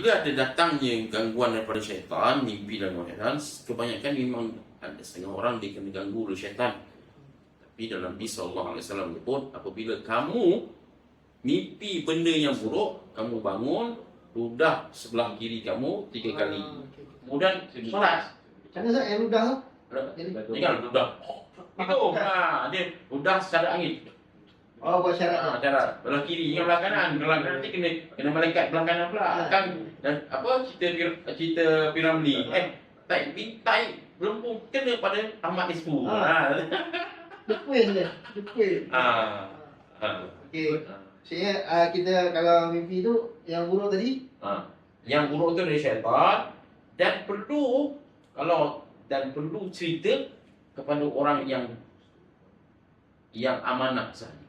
Bila ada datangnya gangguan daripada syaitan, mimpi dan syaitan, kebanyakan memang ada setengah orang dia kena ganggu oleh syaitan. Tapi dalam Nabi SAW menyebut, apabila kamu mimpi benda yang buruk, kamu bangun, ludah sebelah kiri kamu 3 kali. Kemudian solat. Macam mana yang ludah tu? Tinggal ludah. Itu, dia ludah secara angin. Oh, buat syarat. Cara belah kiri dengan belah kanan. Belah kanan nanti kena malaikat belah kanan pula. Kan dan apa cerita Piramli. Tai lempung kena pada Ahmad Isfu. Depuin dia. Depuin. Okey. Maksudnya kita kalau mimpi tu yang buruk tadi, Yang buruk tu dari syaitan dan perlu cerita kepada orang yang amanah sahaja.